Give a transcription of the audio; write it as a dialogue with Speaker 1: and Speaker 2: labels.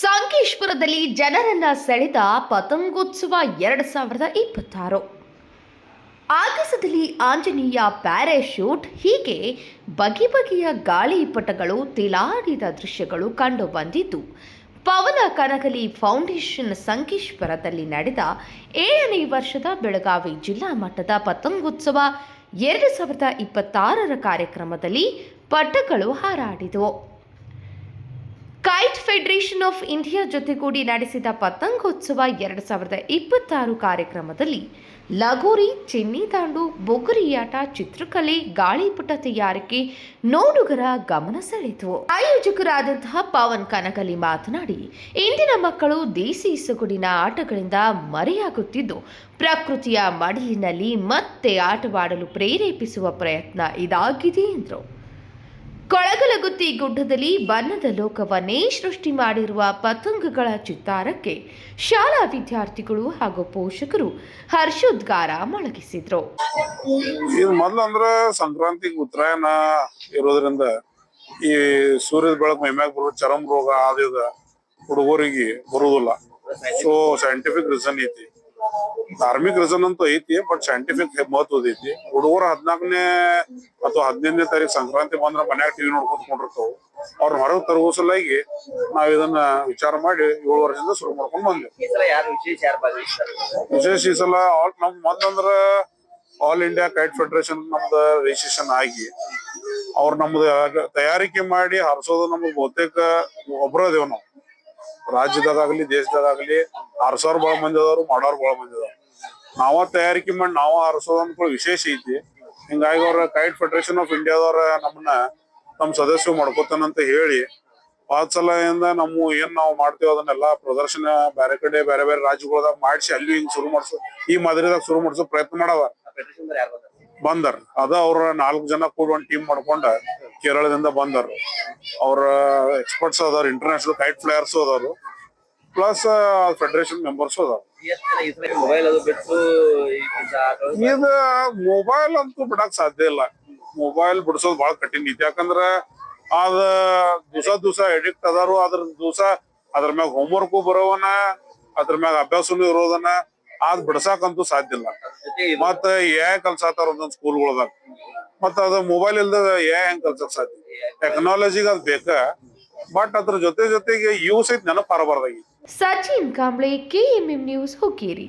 Speaker 1: ಸಂಕೇಶ್ವರದಲ್ಲಿ ಜನರನ್ನ ಸೆಳೆದ ಪತಂಗೋತ್ಸವ 2026. ಆಗಸದಲ್ಲಿ ಆಂಜನೇಯ ಪ್ಯಾರಾಶೂಟ್, ಹೀಗೆ ಬಗೆ ಬಗೆಯ ಗಾಳಿಪಟಗಳು ತಿಲಾಡಿದ ದೃಶ್ಯಗಳು ಕಂಡು ಬಂದಿದ್ದು, ಪವನ ಕನಕಲಿ ಫೌಂಡೇಶನ್ ಸಂಕೇಶ್ವರದಲ್ಲಿ ನಡೆದ 7ನೇ ವರ್ಷದ ಬೆಳಗಾವಿ ಜಿಲ್ಲಾ ಮಟ್ಟದ ಪತಂಗೋತ್ಸವ 2026 ಕಾರ್ಯಕ್ರಮದಲ್ಲಿ ಪಟ್ಟಗಳು ಹಾರಾಡಿದವು. ಕೈಟ್ ಫೆಡರೇಷನ್ ಆಫ್ ಇಂಡಿಯಾ ಜೊತೆಗೂಡಿ ನಡೆಸಿದ ಪತಂಗೋತ್ಸವ 2026 ಕಾರ್ಯಕ್ರಮದಲ್ಲಿ ಲಗೋರಿ, ಚಿನ್ನಿದಾಂಡು, ಬೊಗುರಿಯಾಟ, ಚಿತ್ರಕಲೆ, ಗಾಳಿಪಟ ತಯಾರಿಕೆ ನೋಡುಗರ ಗಮನ ಸೆಳೆಯಿತು. ಆಯೋಜಕರಾದಂತಹ ಪವನ್ ಕನಕಲಿ ಮಾತನಾಡಿ, ಇಂದಿನ ಮಕ್ಕಳು ದೇಸಿ ಸೊಗಡಿನ ಆಟಗಳಿಂದ ಮರೆಯಾಗುತ್ತಿದ್ದು, ಪ್ರಕೃತಿಯ ಮಡಿಲಿನಲ್ಲಿ ಮತ್ತೆ ಆಟವಾಡಲು ಪ್ರೇರೇಪಿಸುವ ಪ್ರಯತ್ನ ಇದಾಗಿದೆ ಎಂದರು. ಕೊಳಗಲಗುತ್ತಿ ಗುಡ್ಡದಲ್ಲಿ ಬಣ್ಣದ ಲೋಕವನ್ನೇ ಸೃಷ್ಟಿ ಮಾಡಿರುವ ಪತಂಗಗಳ ಚಿತ್ತಾರಕ್ಕೆ ಶಾಲಾ ವಿದ್ಯಾರ್ಥಿಗಳು ಹಾಗೂ ಪೋಷಕರು ಹರ್ಷೋದ್ಗಾರ ಮೊಳಗಿಸಿದ್ರು.
Speaker 2: ಇದು ಮೊದಲಂದ್ರ ಸಂಕ್ರಾಂತಿಗೆ ಉತ್ತರಾಯಣ ಇರೋದ್ರಿಂದ ಈ ಸೂರ್ಯದ ಬೆಳಕು ಮೈಮ್ಯಾಗ ಬರೋ ಚರ್ಮ ರೋಗ ಆದ ಹುಡುಗರಿಗೆ ಬರುವುದಿಲ್ಲ. ಸೊ ಸೈಂಟಿಫಿಕ್ ರೀಸನ್ ಐತಿ, ಧಾರ್ಮಿಕ ರೀಸನ್ ಅಂತೂ ಐತಿ, ಬಟ್ ಸೈಂಟಿಫಿಕ್ ಮಹತ್ವದ ಐತಿ. ಹುಡುಗರು 14ನೇ ಅಥವಾ 15ನೇ ತಾರೀಕು ಸಂಕ್ರಾಂತಿ ಬಂದ್ರ ಮನ್ಯಾಗ ಟಿವಿ ನೋಡ್ಕೊಂಡ್ಕೊಂಡಿರ್ತಾವ. ಅವ್ರನ್ನ ಹೊರಗೆ ತರುವ ಸಲುವಾಗಿ ನಾವ್ ಇದನ್ನ ವಿಚಾರ ಮಾಡಿ 7 ವರ್ಷದಿಂದ ಶುರು ಮಾಡ್ಕೊಂಡ್ ಬಂದ್ವಿ. ವಿಶೇಷ ಈ ಸಲ ನಮ್ ಮೊದ್ಲಂದ್ರ ಆಲ್ ಇಂಡಿಯಾ ಕೈಟ್ ಫೆಡರೇಷನ್ ನಮ್ದು ರಿಜಿಸ್ಟ್ರೇಷನ್ ಆಗಿ ಅವ್ರು ನಮ್ದು ತಯಾರಿಕೆ ಮಾಡಿ ಹರಿಸೋದು ನಮ್ದು ಬಹುತೇಕ ಒಬ್ಬರದೇವ್ ನಾವು. ರಾಜ್ಯದಾಗಲಿ ದೇಶದಾಗಲಿ ಹಾರಿಸೋರು ಬಹಳ ಮಂದಿ ಅದಾರು, ಮಾಡೋರು ಬಹಳ ಮಂದಿ ಅದಾರ. ನಾವ ತಯಾರಿಕೆ ಮಾಡಿ ನಾವ ಹಾರಿಸೋದು ಅಂದ್ಕೊಳ್ಳೋ ವಿಶೇಷ ಐತಿ. ಹಿಂಗಾಗಿ ಅವ್ರ ಕೈಟ್ ಫೆಡರೇಷನ್ ಆಫ್ ಇಂಡಿಯಾದವ್ರ ನಮ್ಮನ್ನ ನಮ್ ಸದಸ್ಯರು ಮಾಡ್ಕೋತಾನಂತ ಹೇಳಿ ಪಾತ್ ಸಲದಿಂದ ನಮ್ಮ ಏನ್ ನಾವು ಮಾಡ್ತೇವೆ ಅದನ್ನೆಲ್ಲಾ ಪ್ರದರ್ಶನ ಬೇರೆ ಕಡೆ ಬೇರೆ ಬೇರೆ ರಾಜ್ಯಗಳದಾಗ ಮಾಡಿಸಿ ಅಲ್ಲಿ ಹಿಂಗ್ ಶುರು ಮಾಡ್ಸೋ, ಈ ಮಾದರಿದಾಗ ಶುರು ಮಾಡ್ಸೋ ಪ್ರಯತ್ನ ಮಾಡವ ಬಂದರ್. ಅದ ಅವ್ರ 4 ಜನ ಕೂಡ ಒಂದ್ ಟೀಮ್ ಮಾಡ್ಕೊಂಡ ಕೇರಳದಿಂದ ಬಂದಾರ. ಅವ್ರ ಎಕ್ಸ್ಪರ್ಟ್ಸ್ ಅದಾರ, ಇಂಟರ್ನ್ಯಾಷನಲ್ ಕೈಟ್ ಫ್ಲೈಯರ್ಸ್ ಅದಾರು, ಪ್ಲಸ್ ಫೆಡರೇಷನ್ ಮೆಂಬರ್ಸ್ ಅದಾರ. ಇದು ಮೊಬೈಲ್ ಅಂತೂ ಬಿಡಕ್ ಸಾಧ್ಯ ಇಲ್ಲ. ಮೊಬೈಲ್ ಬಿಡಿಸೋದು ಬಹಳ ಕಠಿಣ ಐತಿ. ಯಾಕಂದ್ರ ಅದ ದಿವಸ ಎಡಿಕ್ಟ್ ಅದಾರು. ಅದ್ರ ಮ್ಯಾಗ ಹೋಮ್ವರ್ಕು ಬರೋವನ, ಅದ್ರ ಮ್ಯಾಗ ಅಭ್ಯಾಸನು ಇರೋದನ್ನ ಅದ್ ಬಿಡ್ಸಾಕಂತೂ ಸಾಧ್ಯ ಇಲ್ಲ. ಮತ್ತ ಕಲ್ಸಾತಾರ ಒಂದೊಂದ್ ಸ್ಕೂಲ್ಗಳದಾಗ. ಮತ್ತ ಅದ ಮೊಬೈಲ್ ಇಲ್ದ ಹೆಂಗ್ ಕಲ್ಸಕ್ ಸಾಧ್ಯ? ಟೆಕ್ನಾಲಜಿಗೆ ಅದ್ ಬೇಕ, ಬಟ್ ಅದ್ರ ಜೊತೆಗೆ ಯೂಸ್ ಐತಿ ನೆನಪು ಬರಬಾರ್ದಾಗಿ.
Speaker 1: Sachin Kamble, KMM news, Hukkeri.